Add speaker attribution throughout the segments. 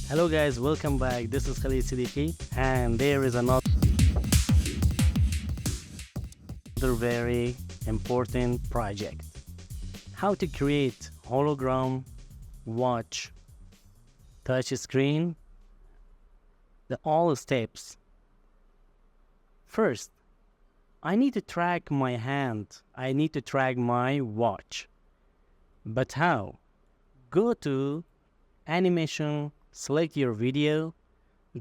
Speaker 1: Hello guys, welcome back. This is Khalil Sediqi and there is another very important project. How to create hologram watch touch screen, the all steps. First, I need to track my hand. I need to track my watch. But how? Go to animation, select your video,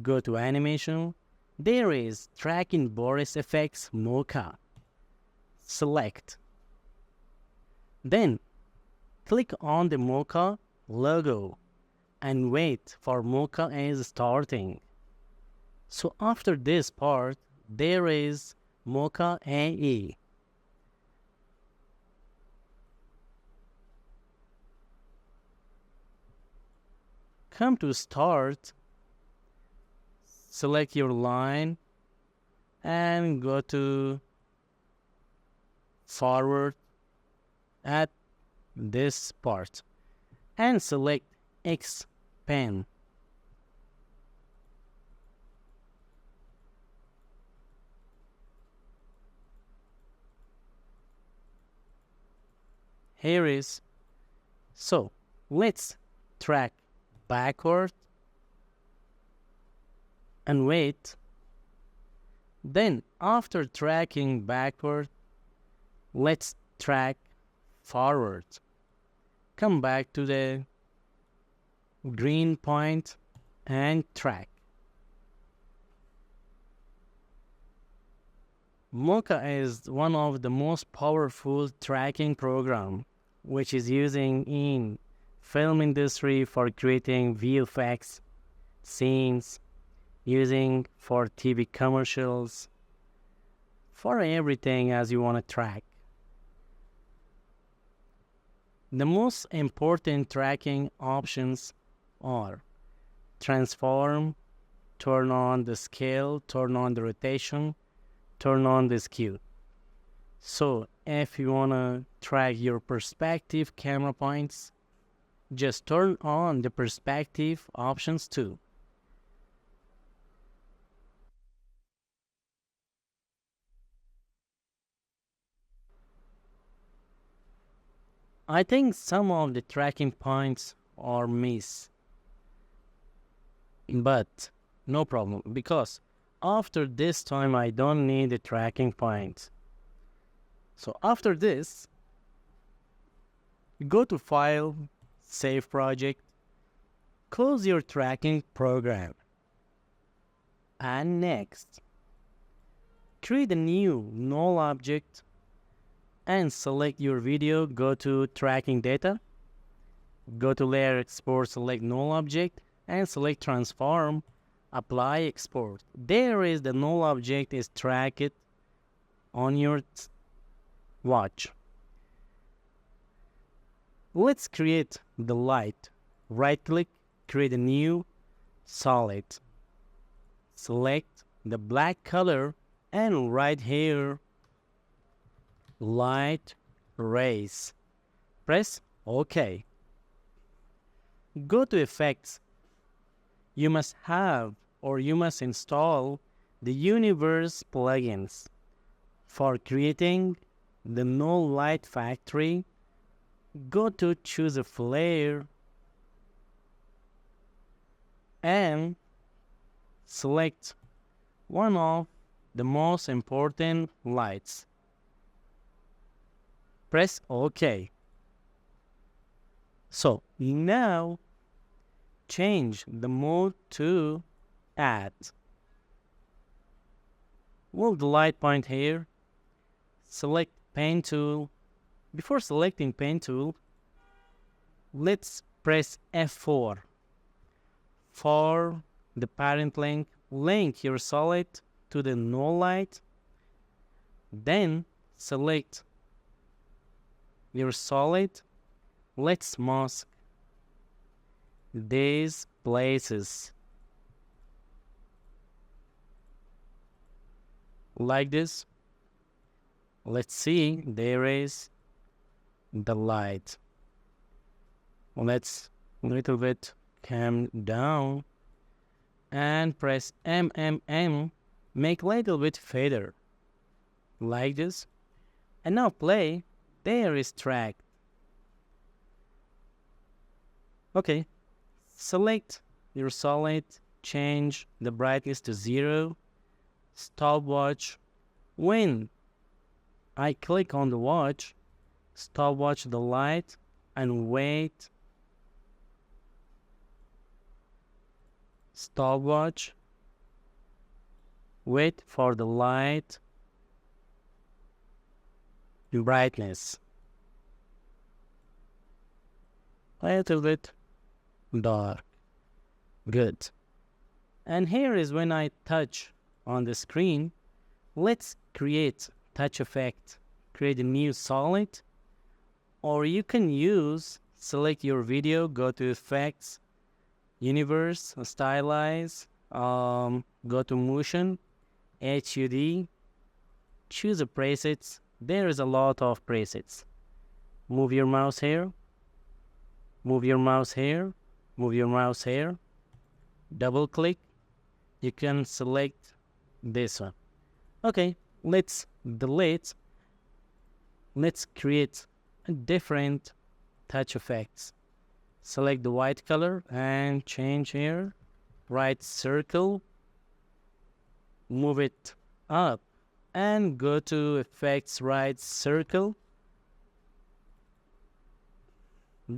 Speaker 1: go to animation. There is tracking Boris effects Mocha. Select. Then click on the Mocha logo and wait for Mocha is starting. So after this part, there is Mocha AE. Come to start, select your line and go to forward at this part and select X pen. Here is, so let's track backward and wait. Then after tracking backward, let's track forward. Come back to the green point and track. Mocha is one of the most powerful tracking program which is using in film industry for creating VFX scenes, using for TV commercials, for everything as you want to track. The most important tracking options are transform, turn on the scale, turn on the rotation, turn on the skew. So if you want to track your perspective camera points, just turn on the perspective options too. I think some of the tracking points are missed, but no problem because after this time I don't need the tracking point. So after this, go to File, Save Project, close your tracking program, and next, create a new null object and select your video. Go to Tracking Data, go to Layer Export, select null object, and select Transform, Apply Export. There is the null object is tracked on your watch. Let's create the light. Right click, create a new solid. Select the black color and right here, light rays. Press OK. Go to Effects. You must have or you must install the Universe plugins for creating the null light factory. Go to choose a flare and select one of the most important lights. Press OK. So now change the mode to add. Move the light point here. Select pen tool. Before selecting pen tool, let's press F4 for the parent link. Link your solid to the null light. Then select your solid. Let's mask these places like this. Let's see, there is the light. Let's a little bit calm down and press M, make little bit fader, like this. And now play, there is track. Okay, select your solid, change the brightness to 0, stopwatch. When I click on the watch, stopwatch the light and wait. Stopwatch, wait for the light brightness. A little bit dark. Good. And here is when I touch on the screen. Let's create touch effect. Create a new solid, or you can select your video, go to effects, universe, stylize, go to motion, HUD, choose the presets. There is a lot of presets. Move your mouse here, move your mouse here, move your mouse here, double click, you can select this one. Okay, let's delete. Let's create a different touch effects. Select the white color and change here, right circle, move it up and go to effects, right circle,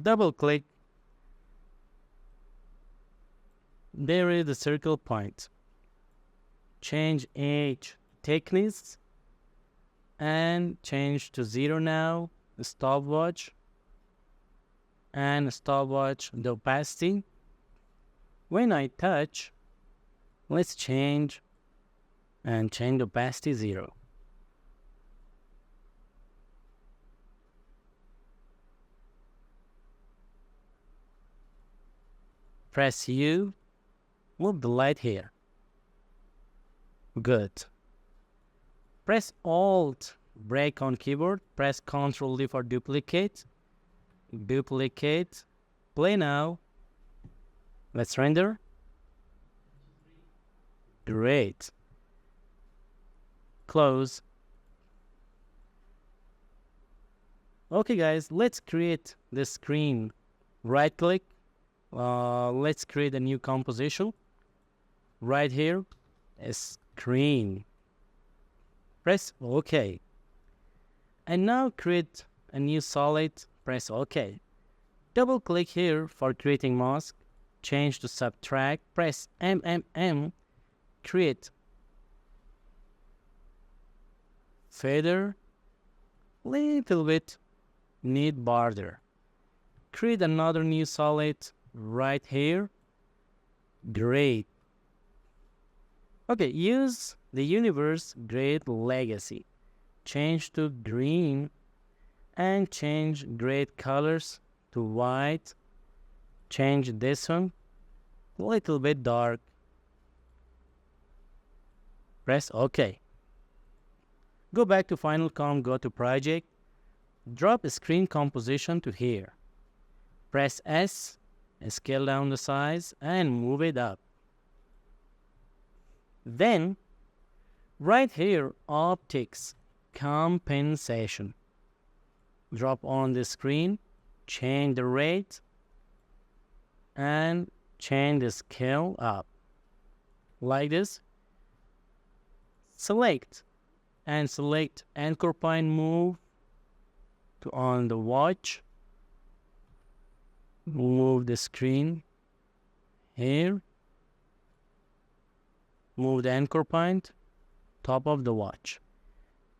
Speaker 1: double click. There is the circle point. Change edge thickness and change to 0 now. Stopwatch and stopwatch the opacity. When I touch, let's change and change the opacity 0. Press U, move the light here. Good. Press Alt break on keyboard, press Ctrl D for duplicate. Duplicate. Play now. Let's render. Great. Close. Okay guys, let's create this screen. Right click. Let's create a new composition. Right here, a screen. Press OK. And now create a new solid. Press OK. Double click here for creating mask. Change to subtract. Press M. Create fader. Little bit need border. Create another new solid right here. Great. Okay, use the universe grade legacy. Change to green and change grade colors to white. Change this one a little bit dark. Press OK. Go back to Final Comp, go to Project. Drop a screen composition to here. Press S, scale down the size and move it up. Then, right here, Optics Compensation. Drop on the screen, change the rate, and change the scale up. Like this. Select anchor point move to on the watch. Move the screen here. Move the anchor point, top of the watch.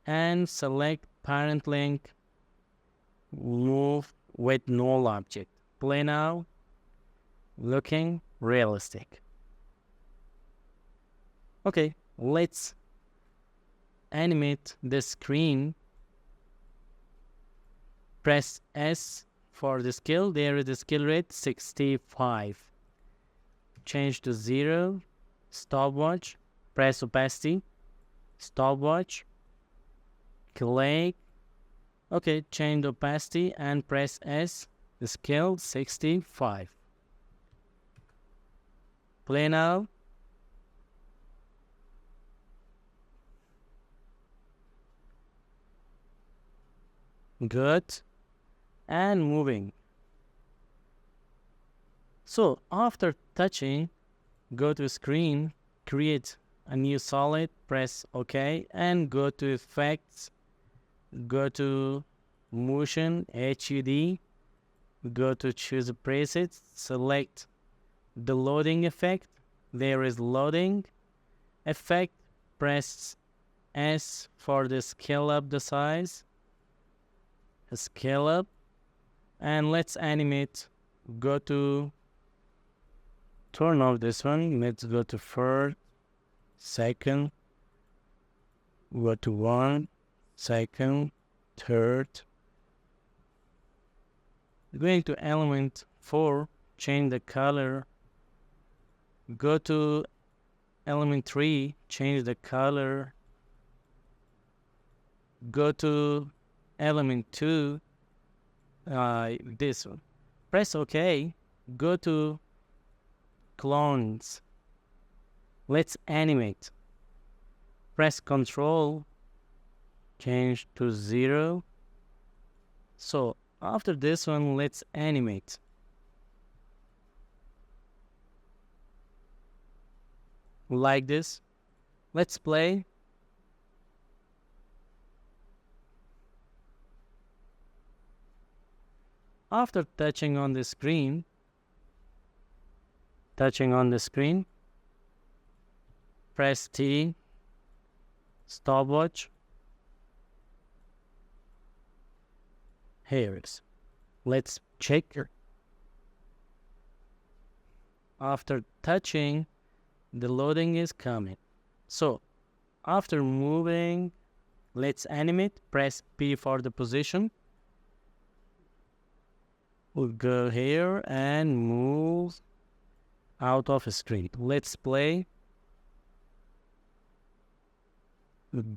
Speaker 1: And select parent link, move with null object. Play now, looking realistic. Okay, let's animate the screen. Press S for the scale. There is the scale rate 65. Change to 0. Stopwatch. Press opacity. Stopwatch. Click. Okay, change the opacity and press S. The scale 65. Play now. Good. And moving. So after touching, go to screen, create a new solid, press OK, and go to effects, go to motion, HUD, go to choose presets, select the loading effect. There is loading effect, press S for the scale up the size, scale up, and let's animate. Go to turn off this one. Let's go to first, second, go to 1, second, third. Going to element 4, change the color. Go to element 3, change the color. Go to element 2, this one. Press OK. Go to clones. Let's animate. Press Ctrl, change to 0. So after this one, let's animate. Like this. Let's play. After touching on the screen, press T, stopwatch. Here it is. Let's check. After touching, the loading is coming. So after moving, let's animate. Press P for the position. We'll go here and move out of screen. Let's play.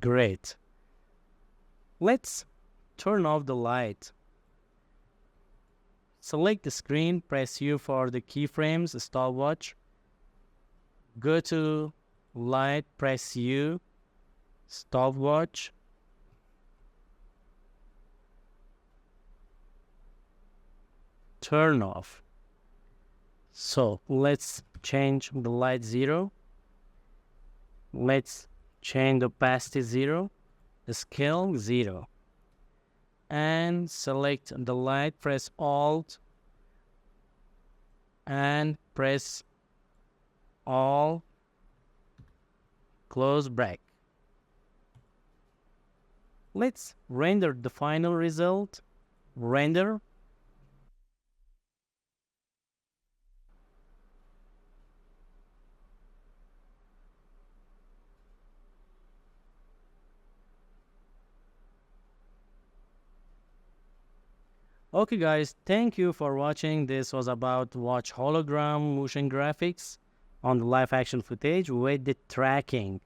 Speaker 1: Great. Let's turn off the light. Select the screen, press U for the keyframes, stopwatch. Go to light, press U, stopwatch. Turn off. So let's change the light 0. Let's change the opacity 0, the scale 0. And select the light, press Alt and press Alt, close bracket. Let's render the final result. Render. Okay guys, thank you for watching. This was about watch hologram motion graphics on the live action footage with the tracking.